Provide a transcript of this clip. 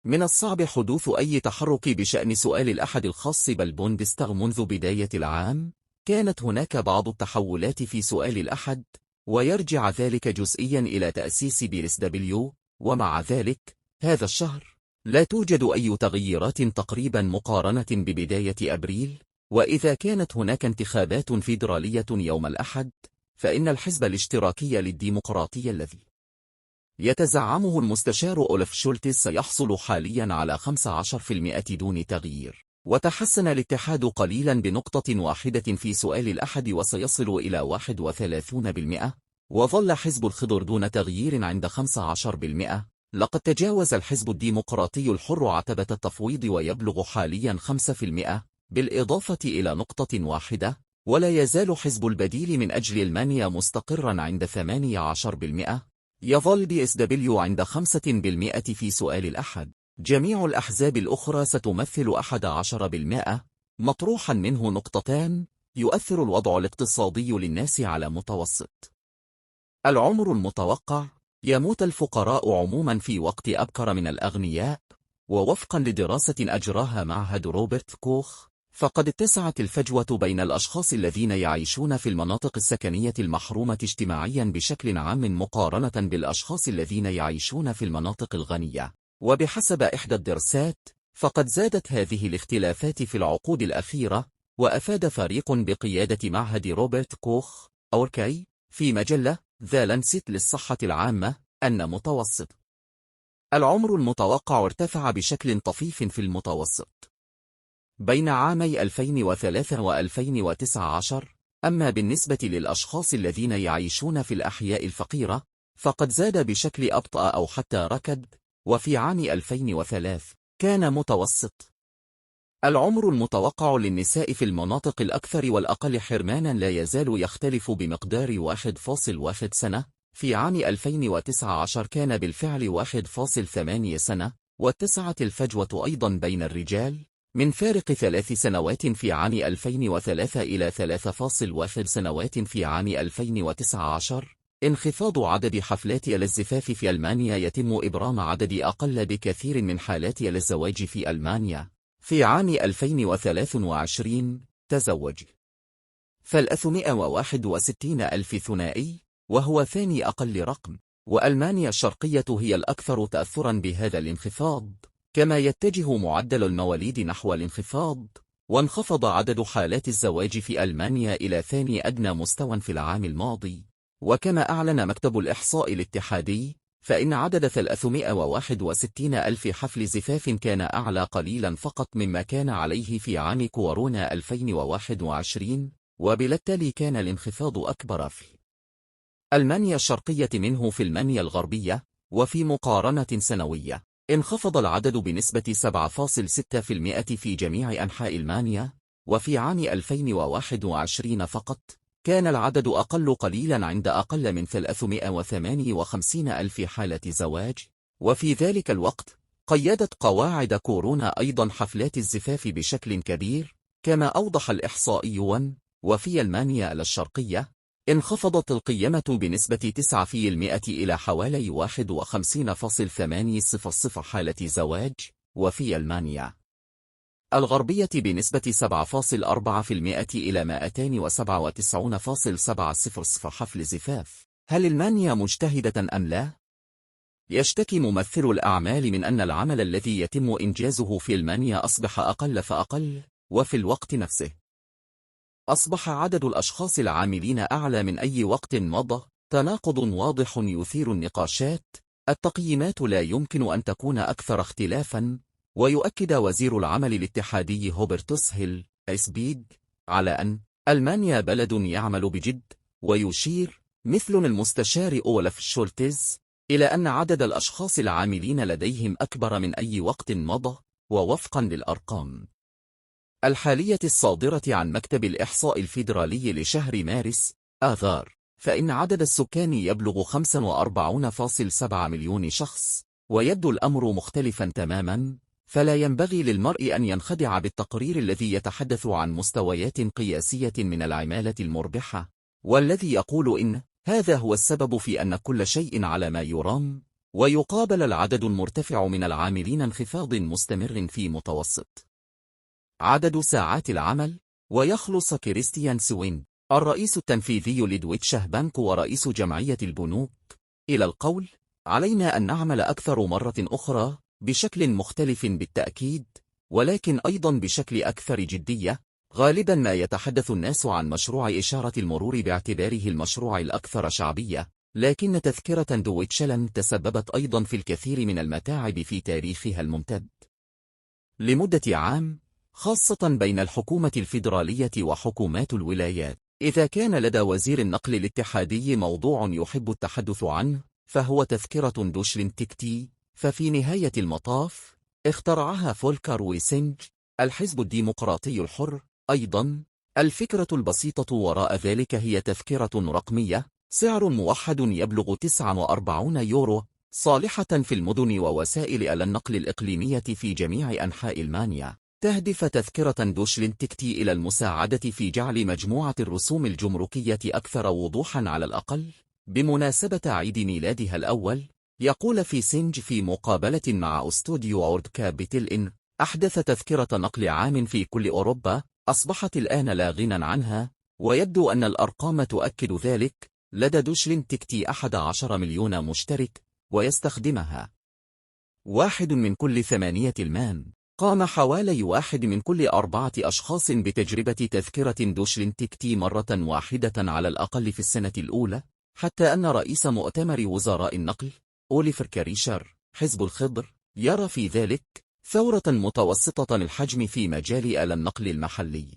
من الصعب حدوث أي تحرك بشأن سؤال الأحد الخاص بالبوندستاغ منذ بداية العام. كانت هناك بعض التحولات في سؤال الأحد، ويرجع ذلك جزئيا إلى تأسيس بيرس دبليو، ومع ذلك هذا الشهر لا توجد أي تغييرات تقريبا مقارنة ببداية أبريل. وإذا كانت هناك انتخابات فيدرالية يوم الأحد، فإن الحزب الاشتراكي للديمقراطية الذي يتزعمه المستشار أولف شولتز سيحصل حاليا على 15% دون تغيير. وتحسن الاتحاد قليلا بنقطة واحدة في سؤال الأحد وسيصل إلى 31%، وظل حزب الخضر دون تغيير عند 15%. لقد تجاوز الحزب الديمقراطي الحر عتبة التفويض ويبلغ حاليا 5%، بالإضافة إلى نقطة واحدة. ولا يزال حزب البديل من أجل ألمانيا مستقرا عند 18%. يظل بي اس دبليو عند 5% في سؤال الأحد. جميع الأحزاب الأخرى ستمثل 11%، مطروحا منه نقطتان. يؤثر الوضع الاقتصادي للناس على متوسط العمر المتوقع. يموت الفقراء عموما في وقت أبكر من الأغنياء، ووفقا لدراسة أجراها معهد روبرت كوخ، فقد اتسعت الفجوة بين الأشخاص الذين يعيشون في المناطق السكنية المحرومة اجتماعيا بشكل عام مقارنة بالأشخاص الذين يعيشون في المناطق الغنية. وبحسب إحدى الدراسات، فقد زادت هذه الاختلافات في العقود الأخيرة. وأفاد فريق بقيادة معهد روبرت كوخ أوركاي في مجلة ذا لانست للصحة العامة أن متوسط العمر المتوقع ارتفع بشكل طفيف في المتوسط بين عامي 2003 و2019. أما بالنسبة للأشخاص الذين يعيشون في الأحياء الفقيرة، فقد زاد بشكل أبطأ أو حتى ركد. وفي عام 2003 كان متوسط العمر المتوقع للنساء في المناطق الأكثر والأقل حرمانا لا يزال يختلف بمقدار 1.1 سنة. في عام 2019 كان بالفعل 1.8 سنة، واتسعت الفجوة أيضا بين الرجال من فارق 3 سنوات في عام 2003 إلى 3.1 سنوات في عام 2019. انخفاض عدد حفلات الزفاف في ألمانيا يتم إبرام عدد أقل بكثير من حالات الزواج في ألمانيا. في عام 2023 تزوج 361 ألف ثنائي، وهو ثاني أقل رقم. وألمانيا الشرقية هي الأكثر تأثرا بهذا الانخفاض، كما يتجه معدل المواليد نحو الانخفاض. وانخفض عدد حالات الزواج في ألمانيا إلى ثاني أدنى مستوى في العام الماضي. وكما أعلن مكتب الإحصاء الاتحادي، فإن عدد 361 ألف حفل زفاف كان أعلى قليلا فقط مما كان عليه في عام كورونا 2021، وبالتالي كان الانخفاض أكبر في ألمانيا الشرقية منه في ألمانيا الغربية. وفي مقارنة سنوية، انخفض العدد بنسبة 7.6% في جميع أنحاء ألمانيا. وفي عام 2021 فقط كان العدد أقل قليلا عند أقل من 358 ألف حالة زواج. وفي ذلك الوقت قيدت قواعد كورونا أيضا حفلات الزفاف بشكل كبير، كما أوضح الإحصائيون. وفي ألمانيا الشرقية انخفضت القيمة بنسبة 9% إلى حوالي 51.800 حالة زواج. وفي ألمانيا الغربية بنسبة 7.4% إلى 297.700 حفل زفاف. هل ألمانيا مجتهدة أم لا؟ يشتكي ممثل الأعمال من أن العمل الذي يتم إنجازه في ألمانيا أصبح أقل فأقل، وفي الوقت نفسه أصبح عدد الأشخاص العاملين أعلى من أي وقت مضى. تناقض واضح يثير النقاشات. التقييمات لا يمكن أن تكون أكثر اختلافا. ويؤكد وزير العمل الاتحادي هوبرتوس هيل إسبيج على أن ألمانيا بلد يعمل بجد، ويشير مثل المستشار أولف شولتز إلى أن عدد الأشخاص العاملين لديهم أكبر من أي وقت مضى. ووفقا للأرقام الحالية الصادرة عن مكتب الإحصاء الفيدرالي لشهر مارس آذار، فإن عدد السكان يبلغ 45.7 مليون شخص. ويبدو الأمر مختلفا تماما، فلا ينبغي للمرء أن ينخدع بالتقرير الذي يتحدث عن مستويات قياسية من العمالة المربحة، والذي يقول إن هذا هو السبب في أن كل شيء على ما يرام. ويقابل العدد المرتفع من العاملين انخفاض مستمر في متوسط عدد ساعات العمل. ويخلص كريستيان سوين الرئيس التنفيذي لدويتشه بانك ورئيس جمعية البنوك إلى القول: علينا أن نعمل أكثر مرة أخرى بشكل مختلف بالتأكيد، ولكن أيضا بشكل أكثر جدية. غالبا ما يتحدث الناس عن مشروع إشارة المرور باعتباره المشروع الأكثر شعبية، لكن تذكرة دويتشلاند تسببت أيضا في الكثير من المتاعب في تاريخها الممتد لمدة عام، خاصة بين الحكومة الفيدرالية وحكومات الولايات. إذا كان لدى وزير النقل الاتحادي موضوع يحب التحدث عنه فهو تذكرة دوشلين تيكتي، ففي نهاية المطاف اخترعها فولكر ويسنج، الحزب الديمقراطي الحر. أيضا الفكرة البسيطة وراء ذلك هي تذكرة رقمية، سعر موحد يبلغ 49 يورو، صالحة في المدن ووسائل النقل الإقليمية في جميع أنحاء ألمانيا. تهدف تذكرة دوشلين تيكتي إلى المساعدة في جعل مجموعة الرسوم الجمركية أكثر وضوحا على الأقل بمناسبة عيد ميلادها الأول. يقول في سينج في مقابلة مع أستوديو أوردكابيتل إن أحدث تذكرة نقل عام في كل أوروبا أصبحت الآن لا غنى عنها، ويبدو أن الأرقام تؤكد ذلك. لدى دوشلين تيكتي 11 مليون مشترك ويستخدمها 1 من كل 8 ألمان. قام حوالي 1 من كل 4 أشخاص بتجربة تذكرة دوشلين تيكتي مرة واحدة على الأقل في السنة الأولى، حتى أن رئيس مؤتمر وزراء النقل أوليفر كاريشر حزب الخضر يرى في ذلك ثورة متوسطة الحجم في مجال النقل المحلي.